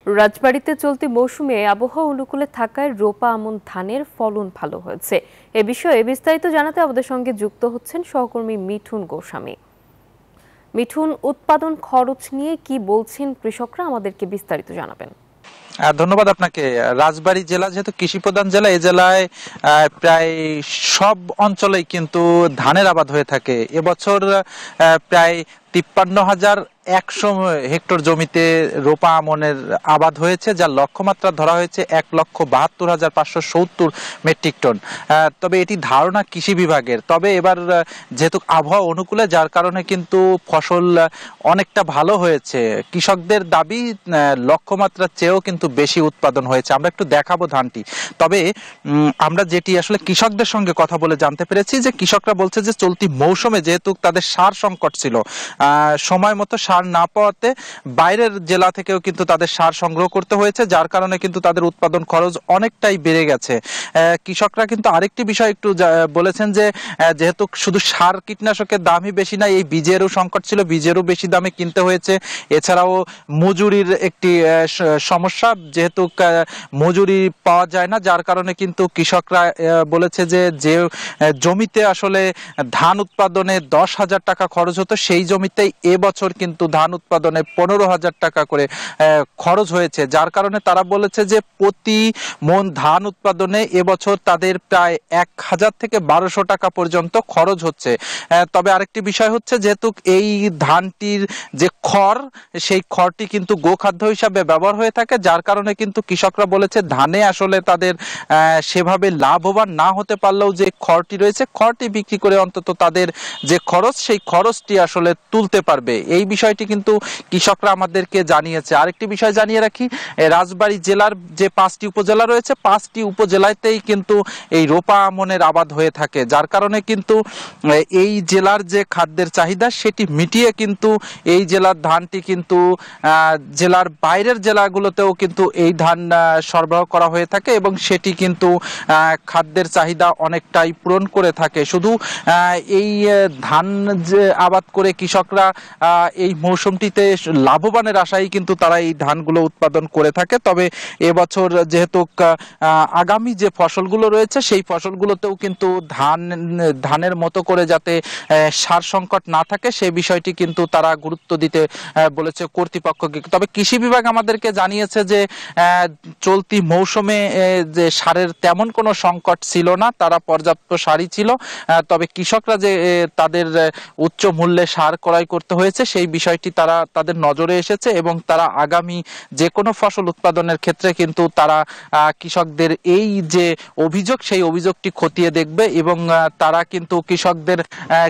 রাজবাড়ীতে চলতি মৌসুমে আবহাওয়া অনুকূলে থাকায় রোপা আমন ধানের ফলন ভালো হয়েছে। এ বিষয়ে বিস্তারিত জানাতে আমাদের সঙ্গে যুক্ত হচ্ছেন সহকর্মী মিঠুন গোস্বামী। মিঠুন, উৎপাদন খরচ নিয়ে কি বলছেন কৃষকরা, আমাদেরকে বিস্তারিত জানাবেন। ধন্যবাদ আপনাকে। রাজবাড়ী জেলা যেহেতু কৃষি প্রধান জেলা, এই জেলায় প্রায় সব অঞ্চলেই কিন্তু ধানের আবাদ হয়ে থাকে। এবছর প্রায় ৫৩,১০০ হেক্টর জমিতে রোপা আমনের আবাদ হয়েছে, যার লক্ষ্যমাত্রা ধরা হয়েছে ১,৭২,৫৭০ মেট্রিক টন। তবে এটি ধারণা কৃষি বিভাগের। তবে এবার যেহেতু আবহাওয়া অনুকূলে, যার কারণে কিন্তু ফসল অনেকটা ভালো হয়েছে। কৃষকদের দাবি লক্ষ্যমাত্রার চেয়েও কিন্তু বেশি উৎপাদন হয়েছে। আমরা একটু দেখাবো ধানটি। তবে আমরা যেটি আসলে কৃষকদের সঙ্গে কথা বলে জানতে পেরেছি যে কৃষকরা বলছে যে চলতি মৌসুমে যেহেতু তাদের সার সংকট ছিল, সময় মতো সার না পাওয়াতে বাইরের জেলা থেকেও কিন্তু তাদের সার সংগ্রহ করতে হয়েছে, যার কারণে কিন্তু তাদের উৎপাদন খরচ অনেকটাই বেড়ে গেছে। কৃষকরা কিন্তু আরেকটি বিষয় একটু বলেছেন যে যেহেতু শুধু সার কীটনাশকের দামই বেশি না, এই বীজেরও সংকট ছিল, বীজেরও বেশি দামে কিনতে হয়েছে। এছাড়াও মজুরির একটি সমস্যা, যেহেতু মজুরি পাওয়া যায় না, যার কারণে কিন্তু কৃষকরা বলেছে যে জমিতে আসলে ধান উৎপাদনে ১০,০০০ টাকা খরচ হতো, সেই জমিতেই এবছর কিন্তু ধান উৎপাদনে ১৫,০০০ টাকা করে খরচ হয়েছে। যার কারণে তারা বলেছে যে প্রতি মন ধান উৎপাদনে এবছর তাদের প্রায় ১,০০০ থেকে ১,২০০ টাকা পর্যন্ত খরচ হচ্ছে। তবে আরেকটি বিষয় হচ্ছে, যেহেতু এই ধানটির যে খড়, সেই খড়টি কিন্তু গোখাদ্য হিসাবে ব্যবহার হয়ে থাকে, যার কারণে কিন্তু কৃষকরা বলেছে ধানে আসলে তাদের সেভাবে লাভবান না হতে পারলেও যে খড়টি রয়েছে, খড়টি বিক্রি করে অন্তত তাদের যে খরচ, সেই খরচটি আসলে তুলতে পারবে। এই বিষয়টি কিন্তু কৃষকরা আমাদেরকে জানিয়েছে। আরেকটি বিষয় জানিয়ে রাখি, রাজবাড়ী জেলার যে ৫টি উপজেলা রয়েছে, ৫টি উপজেলাতেই কিন্তু এই রোপা আমনের আবাদ হয়ে থাকে, যার কারণে কিন্তু এই জেলার যে খাদ্যের চাহিদা সেটি মিটিয়ে কিন্তু এই জেলার ধানটি কিন্তু জেলার বাইরের জেলাগুলোতেও কিন্তু এই ধান সরবরাহ করা হয়ে থাকে এবং সেটি কিন্তু খাদ্যের চাহিদা অনেকটাই পূরণ করে থাকে। শুধু এই ধান যে আবাদ করে কৃষকরা এই মৌসুমটিতে লাভবানের আশায় কিন্তু তারা এই ধানগুলো উৎপাদন করে থাকে। তবে এবছর যেহেতু আগামী যে ফসলগুলো রয়েছে, সেই ফসলগুলোতেও কিন্তু ধানের মতো করে যাতে সার সংকট না থাকে, সেই বিষয়টি কিন্তু তারা গুরুত্ব দিতে বলেছে কর্তৃপক্ষকে। তবে কৃষি বিভাগ আমাদেরকে জানিয়েছে যে চলতি মৌসুমে যে সারের তেমন কোনো সংকট ছিল না, তারা পর্যাপ্ত সারই ছিল। তবে কৃষকরা যে তাদের উচ্চ মূল্যে সার ক্রয় করতে হয়েছে, সেই বিষয়টি তাদের নজরে এসেছে এবং তারা আগামী যে কোনো ফসল উৎপাদনের ক্ষেত্রে কিন্তু তারা কৃষকদের এই যে অভিযোগ, সেই অভিযোগটি খতিয়ে দেখবে এবং তারা কিন্তু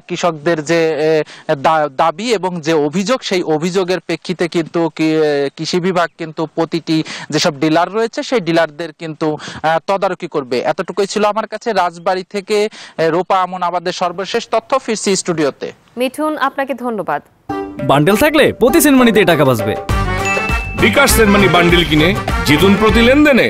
কৃষকদের যে দাবি এবং যে অভিযোগ, সেই অভিযোগের প্রেক্ষিতে কিন্তু কৃষি বিভাগ কিন্তু প্রতিটি যেসব ডিলার রয়েছে, সেই ডিলারদের কিন্তু তদারকি করবে। এতটুকুই ছিল আমার কাছে রাজবাড়ী থেকে রোপা আমন আবাদের সর্বশেষ তথ্য। ফিরছি স্টুডিওতে। মিঠুন, আপনাকে ধন্যবাদ। বান্ডেল থাকলে প্রতি সেনমানিতে টাকা বাঁচবে। বিকাশ সেনমানি বান্ডেল কিনে জিতুন প্রতি লেনদেনে।